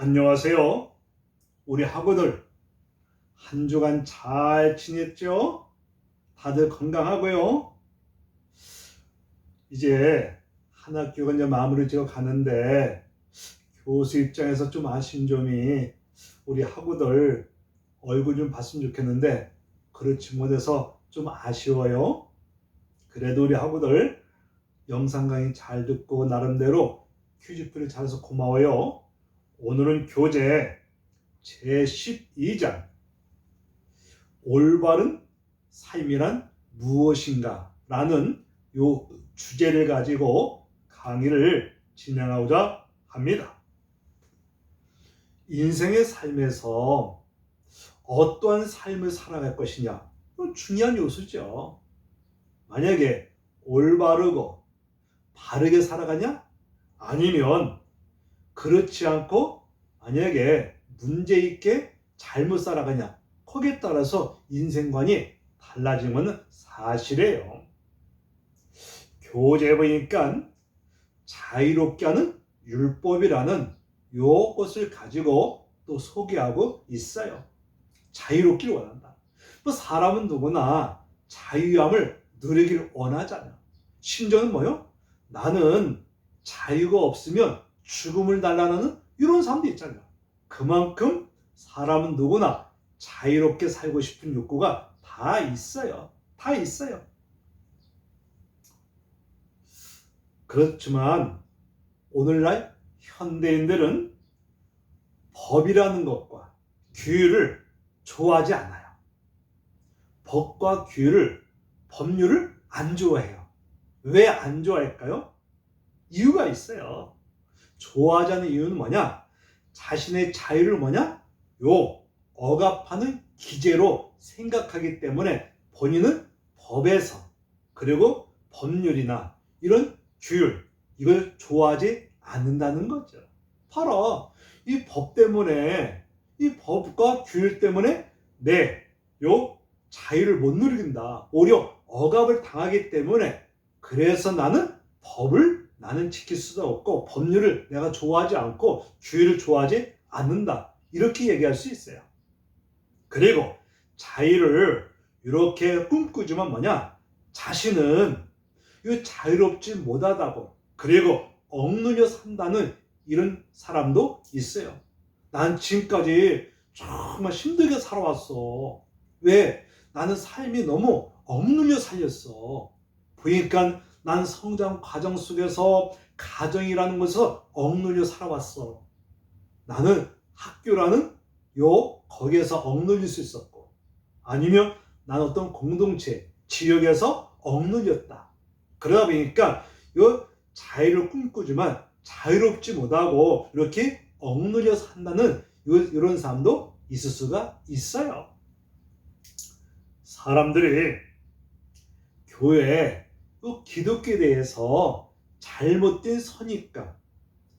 안녕하세요. 우리 학우들 한 주간 잘 지냈죠? 다들 건강하고요. 이제 한 학기가 이제 마무리 지어 가는데 교수 입장에서 좀 아쉬운 점이 우리 학우들 얼굴 좀 봤으면 좋겠는데 그렇지 못해서 좀 아쉬워요. 그래도 우리 학우들 영상 강의 잘 듣고 나름대로 퀴즈풀이 잘해서 고마워요. 오늘은 교재 제12장 올바른 삶이란 무엇인가 라는 요 주제를 가지고 강의를 진행하고자 합니다. 인생의 삶에서 어떠한 삶을 살아갈 것이냐, 중요한 요소죠. 만약에 올바르고 바르게 살아가냐, 아니면 그렇지 않고 만약에 문제 있게 잘못 살아가냐, 거기에 따라서 인생관이 달라지면 사실이에요. 교재에 보니까 자유롭게 하는 율법이라는 요것을 가지고 또 소개하고 있어요. 자유롭기를 원한다. 뭐 사람은 누구나 자유함을 누리기를 원하잖아요. 심지어는 뭐요? 나는 자유가 없으면 죽음을 달라는 이런 사람도 있잖아요. 그만큼 사람은 누구나 자유롭게 살고 싶은 욕구가 다 있어요. 다 있어요. 그렇지만 오늘날 현대인들은 법이라는 것과 규율을 좋아하지 않아요. 법과 규율을, 법률을 안 좋아해요. 왜 안 좋아할까요? 이유가 있어요. 좋아하지 않는 이유는 뭐냐? 자신의 자유를 뭐냐? 억압하는 기제로 생각하기 때문에 본인은 법에서, 그리고 법률이나 이런 규율, 이걸 좋아하지 않는다는 거죠. 바로 이 법 때문에, 이 법과 규율 때문에 자유를 못 누린다. 오히려 억압을 당하기 때문에, 그래서 나는 지킬 수도 없고 법률을 내가 좋아하지 않고 규율을 좋아하지 않는다. 이렇게 얘기할 수 있어요. 그리고 자유를 이렇게 꿈꾸지만 뭐냐? 자신은 자유롭지 못하다고, 그리고 억눌려 산다는 이런 사람도 있어요. 난 지금까지 정말 힘들게 살아왔어. 왜? 나는 삶이 너무 억눌려 살렸어. 보니까 난 성장 과정 속에서 가정이라는 것에서 억눌려 살아왔어. 나는 학교라는 거기에서 억눌릴 수 있었고, 아니면 난 어떤 공동체, 지역에서 억눌렸다. 그러다 보니까 자유를 꿈꾸지만 자유롭지 못하고 이렇게 억눌려 산다는 이런 사람도 있을 수가 있어요. 사람들이 교회, 기독교에 대해서 잘못된 선입관,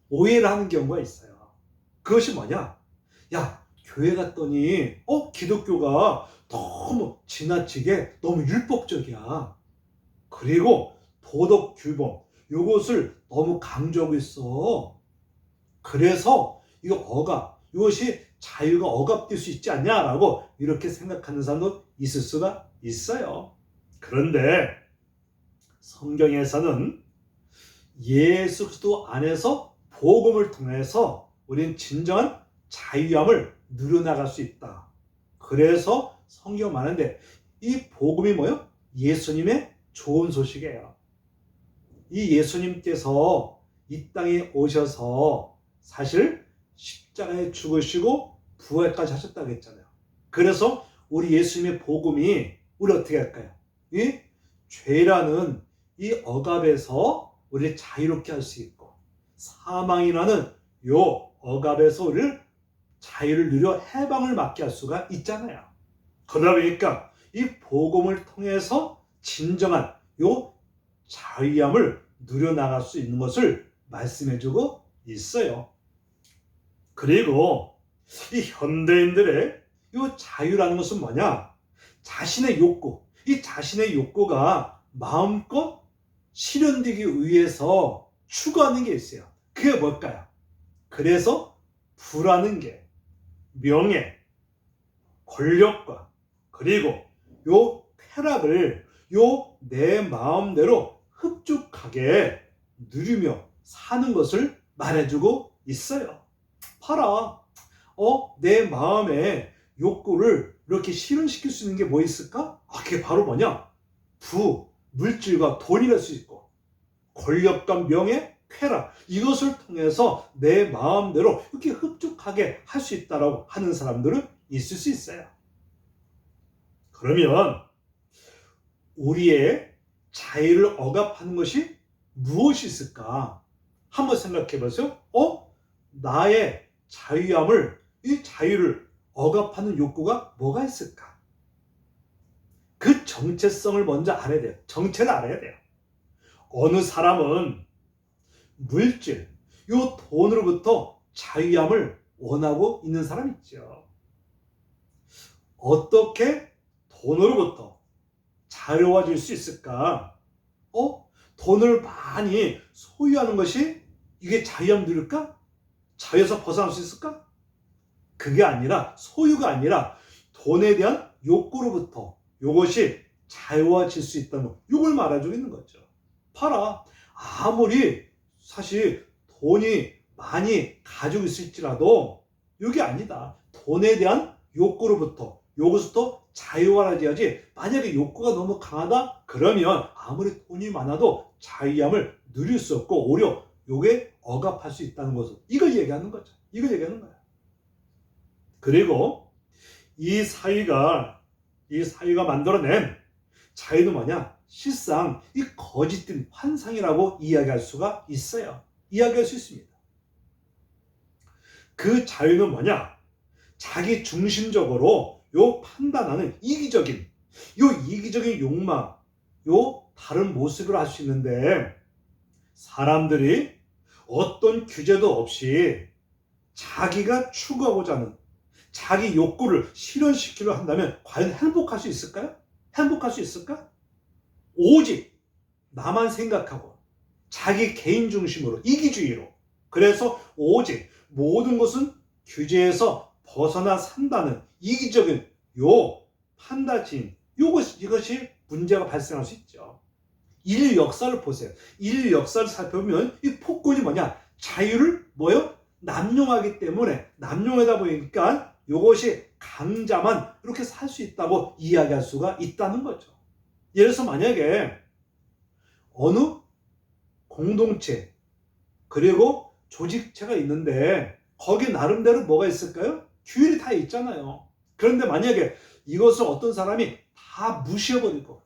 오해를 하는 경우가 있어요. 그것이 뭐냐? 야, 교회 갔더니 기독교가 너무 지나치게 너무 율법적이야. 그리고 도덕 규범, 이것을 너무 강조하고 있어. 그래서 이것이 자유가 억압될 수 있지 않냐라고 이렇게 생각하는 사람도 있을 수가 있어요. 그런데 성경에서는 예수 그리스도 안에서 복음을 통해서 우리는 진정한 자유함을 누려나갈 수 있다. 그래서 성경 많은데 이 복음이 뭐예요? 예수님의 좋은 소식이에요. 이 예수님께서 이 땅에 오셔서 사실 십자가에 죽으시고 부활까지 하셨다고 했잖아요. 그래서 우리 예수님의 복음이 우리 어떻게 할까요? 이 죄라는 이 억압에서 우리를 자유롭게 할 수 있고, 사망이라는 억압에서 우리를 자유를 누려 해방을 맞게 할 수가 있잖아요. 그러다 보니까 이 복음을 통해서 진정한 자유함을 누려나갈 수 있는 것을 말씀해주고 있어요. 그리고 이 현대인들의 자유라는 것은 뭐냐? 자신의 욕구, 이 자신의 욕구가 마음껏 실현되기 위해서 추구하는 게 있어요. 그게 뭘까요? 그래서 부라는 게 명예, 권력과 그리고 요 쾌락을 요 내 마음대로 흡족하게 누리며 사는 것을 말해주고 있어요. 봐라. 내 마음에 욕구를 이렇게 실현시킬 수 있는 게 뭐 있을까? 그게 바로 뭐냐? 물질과 돈이랄 수 있고, 권력과 명예, 쾌락, 이것을 통해서 내 마음대로 이렇게 흡족하게 할 수 있다라고 하는 사람들은 있을 수 있어요. 그러면 우리의 자유를 억압하는 것이 무엇이 있을까? 한번 생각해 보세요. 나의 이 자유를 억압하는 욕구가 뭐가 있을까? 그 정체성을 먼저 알아야 돼요. 정체를 알아야 돼요. 어느 사람은 물질, 요 돈으로부터 자유함을 원하고 있는 사람이 있죠. 어떻게 돈으로부터 자유로워질 수 있을까? 돈을 많이 소유하는 것이 이게 자유함 누릴까? 자유에서 벗어날 수 있을까? 그게 아니라, 소유가 아니라 돈에 대한 욕구로부터 이것이 자유화질 수 있다는 거, 이걸 말해주고 있는 거죠. 봐라. 아무리 사실 돈이 많이 가지고 있을지라도 이게 아니다. 돈에 대한 욕구로부터 요것부터 자유화해야지. 만약에 욕구가 너무 강하다? 그러면 아무리 돈이 많아도 자유함을 누릴 수 없고 오히려 요게 억압할 수 있다는 것을, 이걸 얘기하는 거죠. 이걸 얘기하는 거예요. 그리고 이 사회가 만들어낸 자유는 뭐냐? 실상 이 거짓된 환상이라고 이야기할 수가 있어요. 이야기할 수 있습니다. 그 자유는 뭐냐? 자기 중심적으로 판단하는 이기적인 욕망, 다른 모습으로 할 수 있는데, 사람들이 어떤 규제도 없이 자기가 추구하고자 하는 자기 욕구를 실현시키려 한다면 과연 행복할 수 있을까요? 행복할 수 있을까? 오직 나만 생각하고 자기 개인 중심으로, 이기주의로, 그래서 오직 모든 것은 규제에서 벗어나 산다는 이기적인 판타지, 이것이 문제가 발생할 수 있죠. 인류 역사를 보세요. 인류 역사를 살펴보면 이 폭군이 뭐냐? 자유를 남용하기 때문에, 남용하다 보니까 이것이 강자만 이렇게 살 수 있다고 이야기할 수가 있다는 거죠. 예를 들어서 만약에 어느 공동체 그리고 조직체가 있는데 거기 나름대로 뭐가 있을까요? 규율이 다 있잖아요. 그런데 만약에 이것을 어떤 사람이 다 무시해버리고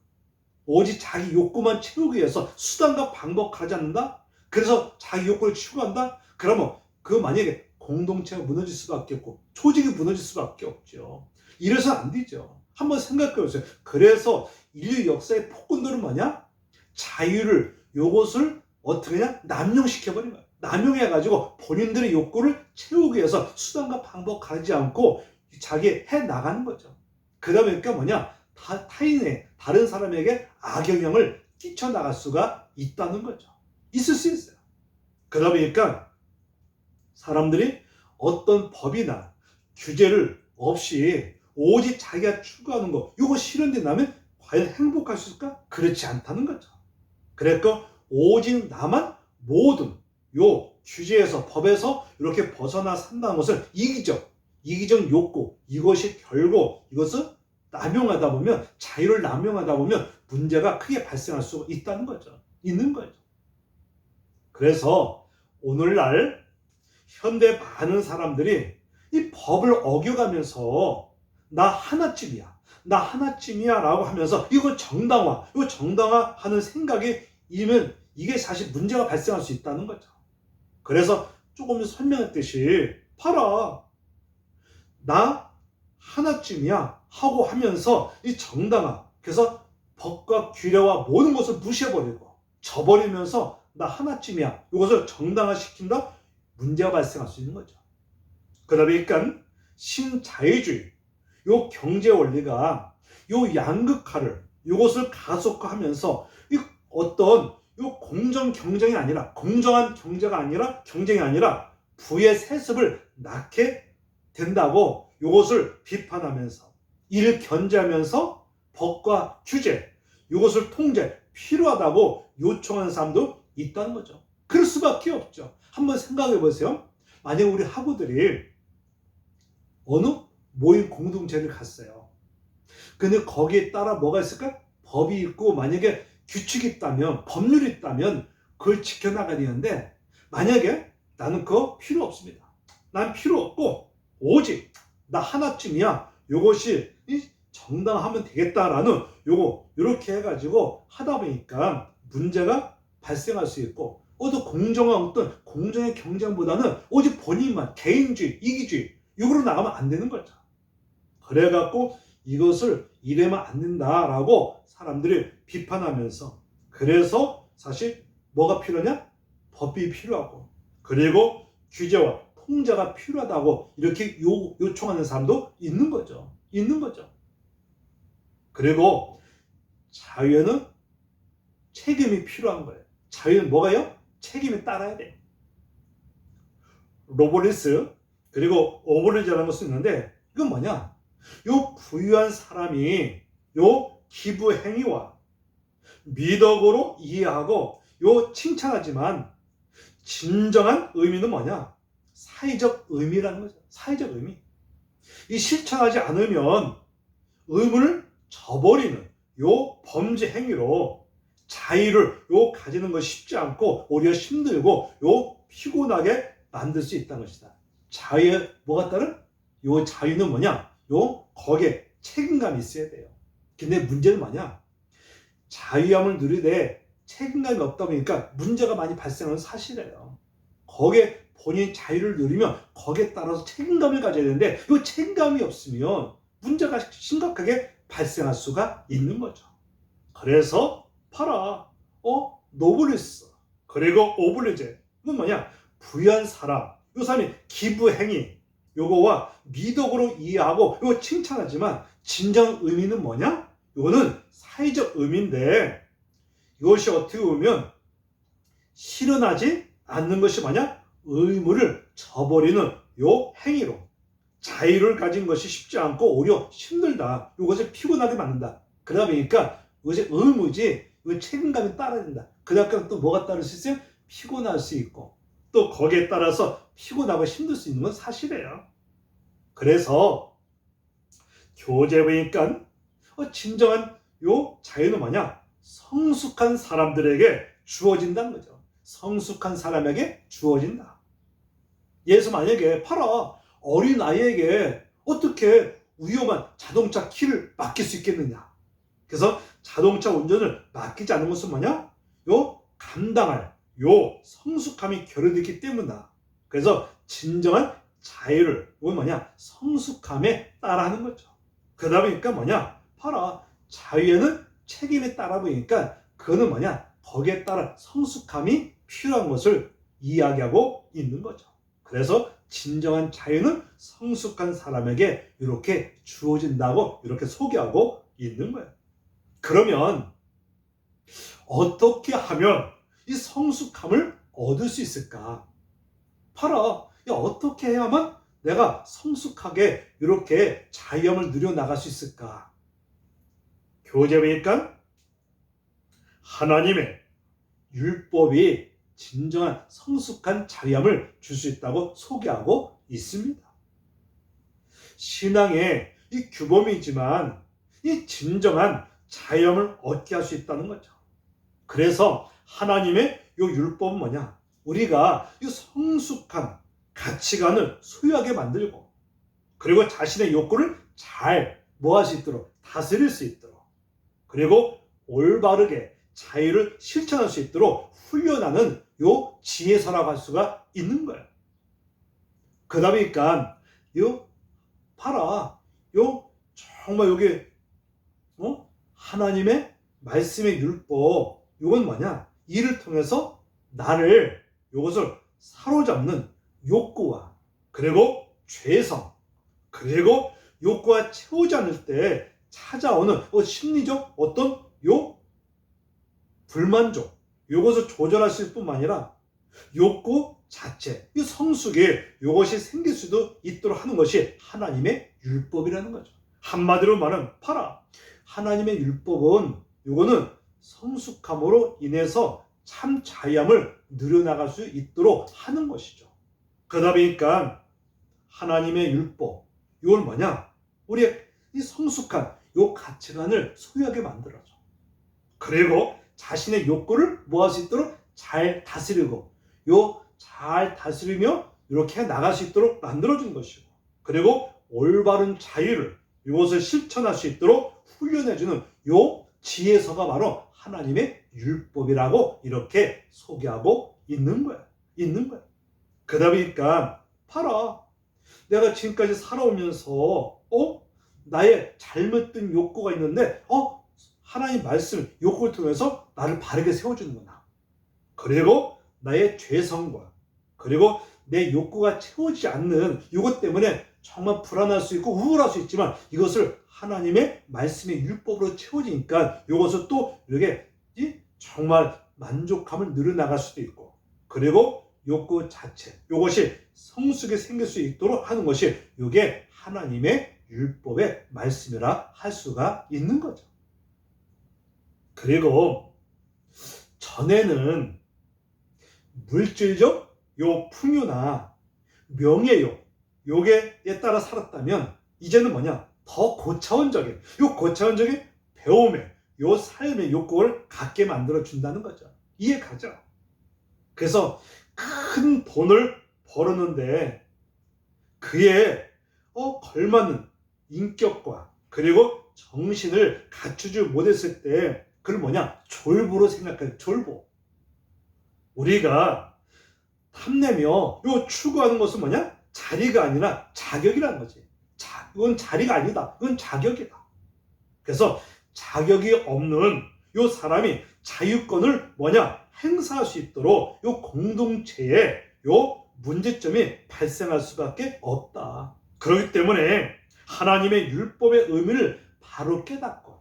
오직 자기 욕구만 채우기 위해서 수단과 방법 가지 않는다? 그래서 자기 욕구를 추구한다? 그러면 만약에 공동체가 무너질 수밖에 없고 조직이 무너질 수밖에 없죠. 이래서 안 되죠. 한번 생각해 보세요. 그래서 인류 역사의 폭군들은 뭐냐? 자유를, 요것을 어떻게 하냐? 남용시켜버린 거야. 남용해가지고 본인들의 욕구를 채우기 위해서 수단과 방법 가지 않고 자기 해 나가는 거죠. 그러다 보니까 뭐냐? 다른 사람에게 악영향을 끼쳐나갈 수가 있다는 거죠. 있을 수 있어요. 그러다 보니까 사람들이 어떤 법이나 규제를 없이 오직 자기가 추구하는 거, 이거 실현된다면 과연 행복할 수 있을까? 그렇지 않다는 거죠. 그러니까 오직 나만 모든 규제에서, 법에서 이렇게 벗어나 산다는 것은 이기적 욕구, 이것이 결국 이것을 남용하다 보면, 자유를 남용하다 보면 문제가 크게 발생할 수 있다는 거죠. 있는 거죠. 그래서 오늘날 현대 많은 사람들이 이 법을 어겨가면서 나 하나쯤이야 라고 하면서 이거 정당화하는 생각이 이면 이게 사실 문제가 발생할 수 있다는 거죠. 그래서 조금 설명했듯이 봐라, 나 하나쯤이야 하고 하면서 이 정당화, 그래서 법과 규례와 모든 것을 무시해버리고 저버리면서 나 하나쯤이야, 이것을 정당화시킨다? 문제가 발생할 수 있는 거죠. 그러다 보니까 신자유주의, 경제 원리가 양극화를, 이것을 가속화하면서 어떤 공정 경쟁이 아니라, 공정한 경쟁이 아니라 부의 세습을 낳게 된다고 이것을 비판하면서 이를 견제하면서 법과 규제, 이것을 통제, 필요하다고 요청하는 사람도 있다는 거죠. 그럴 수밖에 없죠. 한번 생각해 보세요. 만약 우리 학우들이 어느 모임 공동체를 갔어요. 근데 거기에 따라 뭐가 있을까? 법이 있고 만약에 규칙이 있다면, 법률이 있다면 그걸 지켜나가야 되는데 만약에 나는 그거 필요 없습니다. 난 필요 없고 오직 나 하나쯤이야. 요것이 정당하면 되겠다라는 요거 이렇게 해가지고 하다 보니까 문제가 발생할 수 있고 또 공정한 어떤 공정의 경쟁보다는 오직 본인만 개인주의, 이기주의 이거로 나가면 안 되는 거죠. 그래갖고 이것을 이래면 안 된다라고 사람들이 비판하면서 그래서 사실 뭐가 필요하냐? 법이 필요하고 그리고 규제와 통제가 필요하다고 이렇게 요청하는 사람도 있는 거죠. 있는 거죠. 그리고 자유에는 책임이 필요한 거예요. 자유는 뭐가요? 책임이 따라야 돼. 로볼리스 그리고 오블리제라는 것이 있는데 이건 뭐냐? 요 부유한 사람이 요 기부 행위와 미덕으로 이해하고 요 칭찬하지만 진정한 의미는 뭐냐? 사회적 의미라는 거죠. 사회적 의미. 이 실천하지 않으면 의무를 저버리는 요 범죄 행위로 자유를 요 가지는 것이 쉽지 않고 오히려 힘들고 요 피곤하게 만들 수 있다는 것이다. 자유에 뭐가 따른? 요 자유는 뭐냐? 요 거기에 책임감이 있어야 돼요. 근데 문제는 뭐냐? 자유함을 누리되 책임감이 없다 보니까 문제가 많이 발생하는 사실이에요. 거기에 본인이 자유를 누리면 거기에 따라서 책임감을 가져야 되는데 이 책임감이 없으면 문제가 심각하게 발생할 수가 있는 거죠. 그래서 파라, 노블리스, 그리고 오블리제. 이건 뭐냐? 부유한 사람, 이 사람이 기부 행위, 요거와 미덕으로 이해하고 요거 칭찬하지만 진정 의미는 뭐냐? 요거는 사회적 의미인데 이것이 어떻게 보면 실현하지 않는 것이 뭐냐? 의무를 저버리는 요 행위로 자유를 가진 것이 쉽지 않고 오히려 힘들다. 이것을 피곤하게 만든다. 그러다 보니까 이것이 의무지 책임감이 따라야 된다. 그다음에 또 뭐가 따를 수 있어요? 피곤할 수 있고 또 거기에 따라서 피곤하고 힘들 수 있는 건 사실이에요. 그래서 교재 보니까 진정한 요 자유는 뭐냐? 성숙한 사람들에게 주어진다는 거죠. 성숙한 사람에게 주어진다. 예수 만약에 팔아 어린 아이에게 어떻게 위험한 자동차 키를 맡길 수 있겠느냐? 그래서 자동차 운전을 맡기지 않는 것은 뭐냐? 요 감당할 요 성숙함이 결여되기 때문이다. 그래서 진정한 자유를 이건 뭐냐? 성숙함에 따라하는 거죠. 그러다 보니까 뭐냐? 봐라 자유에는 책임에 따라 보니까 그거는 뭐냐? 거기에 따라 성숙함이 필요한 것을 이야기하고 있는 거죠. 그래서 진정한 자유는 성숙한 사람에게 이렇게 주어진다고 이렇게 소개하고 있는 거예요. 그러면 어떻게 하면 이 성숙함을 얻을 수 있을까? 봐라, 어떻게 해야만 내가 성숙하게 이렇게 자유함을 누려나갈 수 있을까? 교재 보니까 하나님의 율법이 진정한 성숙한 자유함을 줄 수 있다고 소개하고 있습니다. 신앙의 이 규범이지만 이 진정한 자유함을 얻게 할 수 있다는 거죠. 그래서 하나님의 이 율법은 뭐냐? 우리가 이 성숙한 가치관을 소유하게 만들고 그리고 자신의 욕구를 잘 뭐할 수 있도록 다스릴 수 있도록 그리고 올바르게 자유를 실천할 수 있도록 훈련하는 요 지혜서라고 할 수가 있는 거예요. 그러다 보니까 요 봐라 요 정말 여기 하나님의 말씀의 율법 요건 뭐냐? 이를 통해서 나를 요것을 사로잡는 욕구와 그리고 죄성 그리고 욕구가 채우지 않을 때 찾아오는 심리적 어떤 불만족 요것을 조절하실 뿐만 아니라 욕구 자체, 이 성숙이 이것이 생길 수도 있도록 하는 것이 하나님의 율법이라는 거죠. 한마디로 말하면 봐라. 하나님의 율법은 이거는 성숙함으로 인해서 참 자유함을 누려나갈 수 있도록 하는 것이죠. 그러다 보니까 하나님의 율법, 이건 뭐냐? 우리의 이 성숙한 이 가치관을 소유하게 만들어줘. 그리고 자신의 욕구를 뭐할 수 있도록 잘 다스리고, 잘 다스리며 이렇게 나갈 수 있도록 만들어준 것이고, 그리고 올바른 자유를 이것을 실천할 수 있도록 훈련해주는 요 지혜서가 바로 하나님의 율법이라고 이렇게 소개하고 있는 거야. 그러다 보니까 봐라. 내가 지금까지 살아오면서 나의 잘못된 욕구가 있는데 하나님 말씀 욕구를 통해서 나를 바르게 세워주는구나. 그리고 나의 죄성과 그리고 내 욕구가 채워지지 않는 이것 때문에 정말 불안할 수 있고 우울할 수 있지만 이것을 하나님의 말씀의 율법으로 채워지니까 이것을 또 이렇게 정말 만족함을 누려나갈 수도 있고, 그리고 욕구 자체 이것이 성숙이 생길 수 있도록 하는 것이 이게 하나님의 율법의 말씀이라 할 수가 있는 거죠. 그리고 전에는 물질적 요 풍요나 명예욕 요게에 따라 살았다면 이제는 뭐냐? 더 고차원적인 고차원적인 배움의 요 삶의 욕구를 갖게 만들어 준다는 거죠. 이해 가죠? 그래서 큰 돈을 벌었는데 그에 걸맞는 인격과 그리고 정신을 갖추지 못했을 때 그걸 뭐냐? 졸부로 생각해요. 졸부. 우리가 탐내며 추구하는 것은 뭐냐? 자리가 아니라 자격이라는 거지. 이건 자리가 아니다. 이건 자격이다. 그래서 자격이 없는 요 사람이 자유권을 뭐냐? 행사할 수 있도록 요 공동체에 요 문제점이 발생할 수밖에 없다. 그렇기 때문에 하나님의 율법의 의미를 바로 깨닫고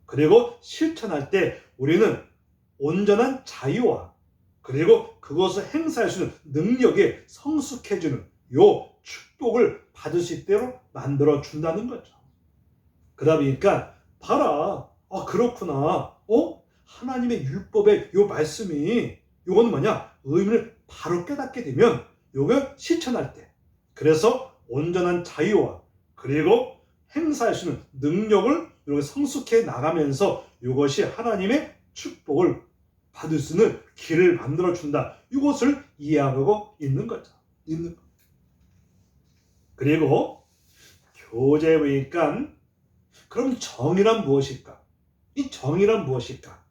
그리고 실천할 때 우리는 온전한 자유와 그리고 그것을 행사할 수 있는 능력에 성숙해지는 요 축복을 받을 수 있도록 만들어 준다는 거죠. 그러다 보니까 봐라. 그렇구나. 하나님의 율법의 요 말씀이 요건 뭐냐? 의미를 바로 깨닫게 되면 요걸 실천할 때 그래서 온전한 자유와 그리고 행사할 수 있는 능력을 이렇게 성숙해 나가면서 이것이 하나님의 축복을 받을 수 있는 길을 만들어 준다. 이것을 이해하고 있는 거죠. 그리고 교재에 보니까 그럼 정의란 무엇일까? 이 정의란 무엇일까?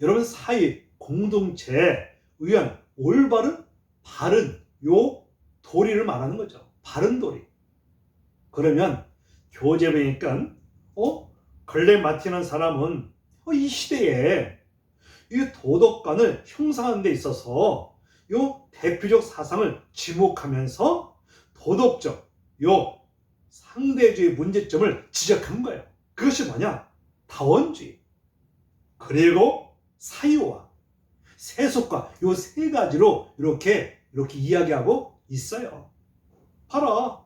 여러분 사회 공동체에 의한 올바른 바른 요 도리를 말하는 거죠. 바른 도리. 그러면 교재 보니까 글렌 마틴이라는 사람은 이 시대에 이 도덕관을 형성하는 데 있어서 요 대표적 사상을 지목하면서 도덕적 요 상대주의 문제점을 지적한 거예요. 그것이 뭐냐? 다원주의 그리고 사유와 세속과 요 세 가지로 이렇게 이야기하고 있어요. 봐라.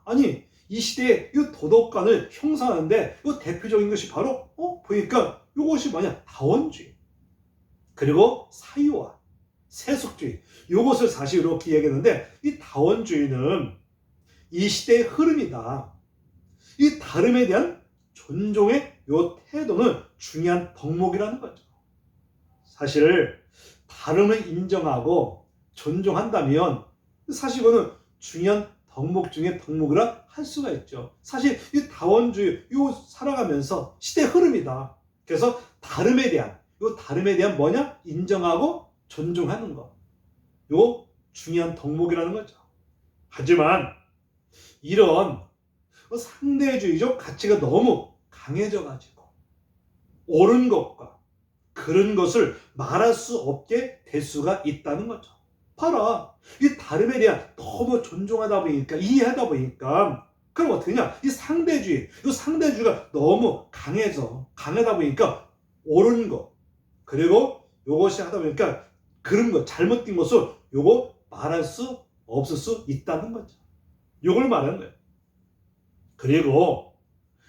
아니 이 시대에 이 도덕관을 형성하는데 이 대표적인 것이 바로 보니까 이것이 뭐냐? 다원주의 그리고 사유와 세속주의 이것을 사실 이렇게 얘기했는데 이 다원주의는 이 시대의 흐름이다. 이 다름에 대한 존중의 요 태도는 중요한 덕목이라는 거죠. 사실 다름을 인정하고 존중한다면 사실 이거는 중요한 덕목 중에 덕목이라 할 수가 있죠. 사실 이 다원주의 요 살아가면서 시대의 흐름이다. 그래서 다름에 대한 뭐냐? 인정하고 존중하는 거. 요 중요한 덕목이라는 거죠. 하지만 이런 상대주의적 가치가 너무 강해져가지고 옳은 것과 그런 것을 말할 수 없게 될 수가 있다는 거죠. 봐라. 이 다름에 대한 너무 존중하다 보니까 이해하다 보니까 그럼 어떻게 되냐? 이 상대주의가 너무 강하다 보니까 옳은 것 그리고 이것이 하다 보니까 그런 것, 잘못된 것을 요거 말할 수 없을 수 있다는 거죠. 요걸 말하는 거예요. 그리고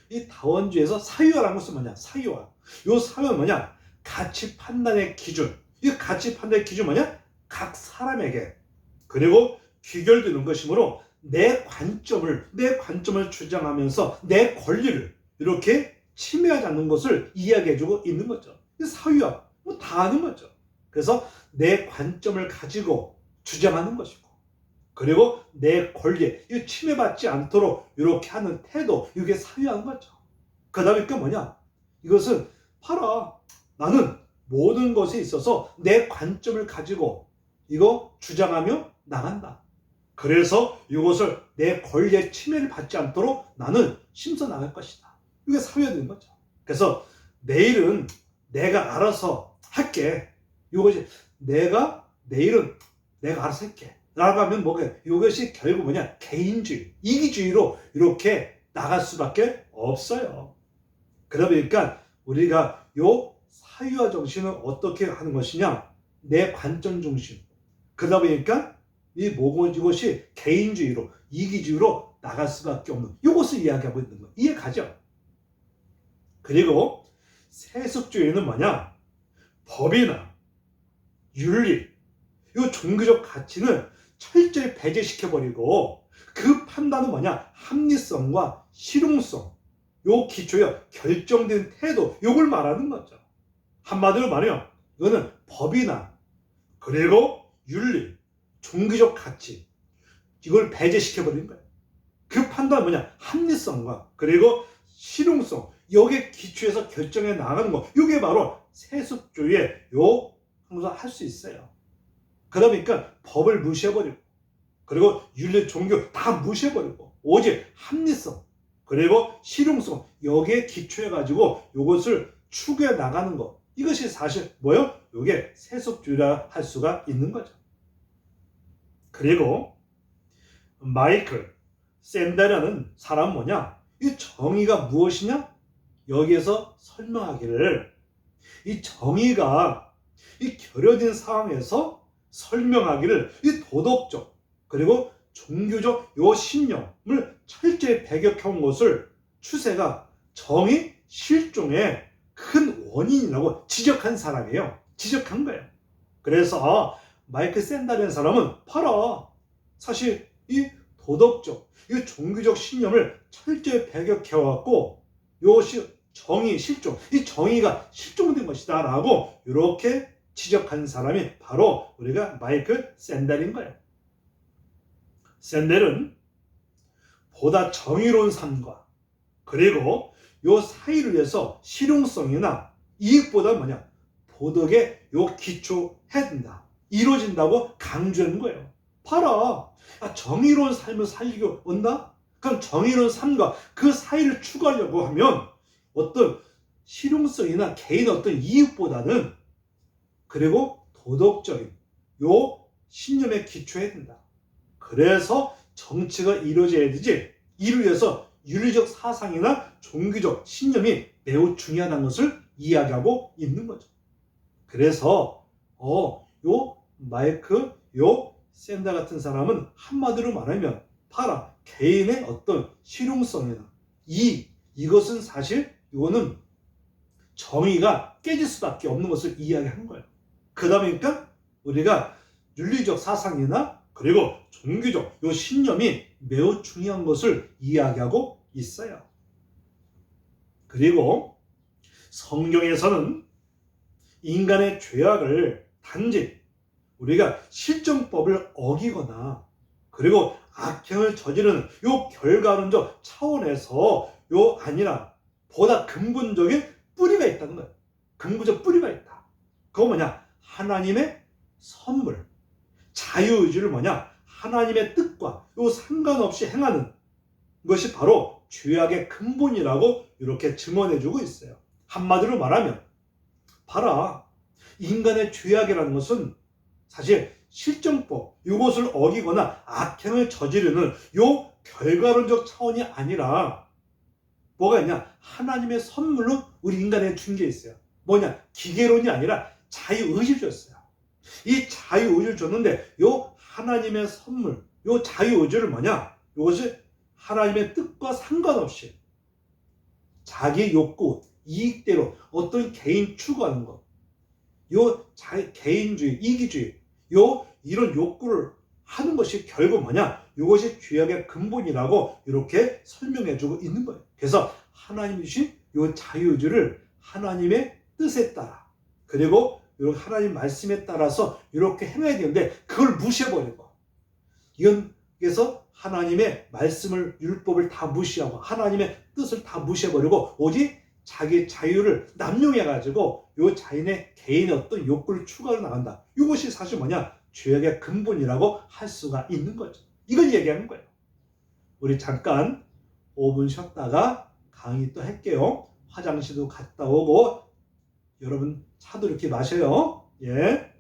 이 다원주의에서 사유화라는 것은 뭐냐? 사유화. 요 사유화는 뭐냐? 가치 판단의 기준. 이 가치 판단의 기준 뭐냐? 각 사람에게 그리고 귀결되는 것이므로 내 관점을 주장하면서 내 권리를 이렇게 침해하지 않는 것을 이야기해주고 있는 거죠. 사유화 뭐 다 아는 거죠. 그래서 내 관점을 가지고 주장하는 것이고 그리고 내 권리에 침해받지 않도록 이렇게 하는 태도, 이게 사유한 거죠. 그 다음에 그 뭐냐? 이것은 봐라, 나는 모든 것에 있어서 내 관점을 가지고 이거 주장하며 나간다. 그래서 이것을 내 권리에 침해를 받지 않도록 나는 심서 나갈 것이다. 이게 사유화되는 거죠. 그래서 내일은 내가 알아서 할게. 이것이 내일은 내가 알아서 할게. 라고 하면 뭐게? 이것이 결국 뭐냐? 개인주의, 이기주의로 이렇게 나갈 수밖에 없어요. 그러다 보니까 우리가 요 사유화 정신을 어떻게 하는 것이냐? 내 관점 중심. 그러다 보니까 이것이 개인주의로, 이기주의로 나갈 수밖에 없는 이것을 이야기하고 있는 거예요. 이해 가죠? 그리고 세속주의는 뭐냐? 법이나 윤리, 이 종교적 가치는 철저히 배제시켜버리고 그 판단은 뭐냐? 합리성과 실용성, 요 기초에 결정된 태도, 요걸 말하는 거죠. 한마디로 말해요. 이거는 법이나 그리고 윤리, 종교적 가치, 이걸 배제시켜버리는 거예요. 그 판단은 뭐냐? 합리성과 그리고 실용성, 여기에 기초해서 결정해 나가는 거, 이게 바로 세속주의의 요 항상 할 수 있어요. 그러니까 법을 무시해버리고 그리고 윤리, 종교 다 무시해버리고 오직 합리성 그리고 실용성, 여기에 기초해가지고 이것을 추구해 나가는 것, 이것이 사실 뭐요? 이게 세속주의라 할 수가 있는 거죠. 그리고 마이클 샌델이라는 사람은 뭐냐? 이 정의가 무엇이냐? 여기에서 설명하기를, 이 정의가 이 결여된 상황에서 설명하기를 이 도덕적 그리고 종교적 요 신념을 철저히 배격해온 것을 추세가 정의 실종의 큰 원인이라고 지적한 사람이에요. 지적한 거예요. 그래서 마이클 샌달이라는 사람은 봐라, 사실 이 도덕적, 이 종교적 신념을 철저히 배격해왔고 요 정의 실종, 이 정의가 실종된 것이다 라고 이렇게 지적한 사람이 바로 우리가 마이클 샌델인 거예요. 샌델은 보다 정의로운 삶과 그리고 요 사이를 위해서 실용성이나 이익보다 뭐냐? 도덕에 요 기초해야 된다, 이루어진다고 강조하는 거예요. 봐라, 정의로운 삶을 살리고 온다? 그럼 정의로운 삶과 그 사이를 추구하려고 하면 어떤 실용성이나 개인의 어떤 이익보다는 그리고 도덕적인 요 신념에 기초해야 된다. 그래서 정치가 이루어져야 되지, 이를 위해서 윤리적 사상이나 종교적 신념이 매우 중요하다는 것을 이야기하고 있는 거죠. 그래서 요 마이크, 요 샌다 같은 사람은 한마디로 말하면 봐라, 개인의 어떤 실용성이나 이것은 사실 이거는 정의가 깨질 수밖에 없는 것을 이야기하는 거예요. 그러니까 우리가 윤리적 사상이나 그리고 종교적 요 신념이 매우 중요한 것을 이야기하고 있어요. 그리고 성경에서는 인간의 죄악을 단지 우리가 실정법을 어기거나 그리고 악행을 저지르는 요 결과론적 차원에서 요 아니라 보다 근본적인 뿌리가 있다는 거예요. 근본적 뿌리가 있다. 그거 뭐냐? 하나님의 선물, 자유의지를 뭐냐? 하나님의 뜻과 요 상관없이 행하는 것이 바로 죄악의 근본이라고 이렇게 증언해주고 있어요. 한마디로 말하면 봐라, 인간의 죄악이라는 것은 사실 실정법, 이것을 어기거나 악행을 저지르는 요 결과론적 차원이 아니라 뭐가 있냐? 하나님의 선물로 우리 인간에 준 게 있어요. 뭐냐? 기계론이 아니라 자유의지를 줬어요. 이 자유의지를 줬는데 요 하나님의 선물, 요 자유의지를 뭐냐? 이것이 하나님의 뜻과 상관없이 자기 욕구, 이익대로 어떤 개인 추구하는 것, 요 개인주의, 이기주의, 이런 욕구를 하는 것이 결국 뭐냐? 이것이 죄악의 근본이라고 이렇게 설명해주고 있는 거예요. 그래서 하나님이 주신 이 자유의지를 하나님의 뜻에 따라, 그리고 이렇게 하나님 말씀에 따라서 이렇게 행해야 되는데 그걸 무시해버리고, 그래서 하나님의 말씀을, 율법을 다 무시하고 하나님의 뜻을 다 무시해버리고 오직 자기 자유를 남용해가지고 요 자신의 개인의 어떤 욕구를 추구하러 나간다. 이것이 사실 뭐냐? 죄악의 근본이라고 할 수가 있는 거죠. 이걸 얘기하는 거예요. 우리 잠깐 5분 쉬었다가 강의 또 할게요. 화장실도 갔다 오고 여러분 차도 이렇게 마셔요. 예.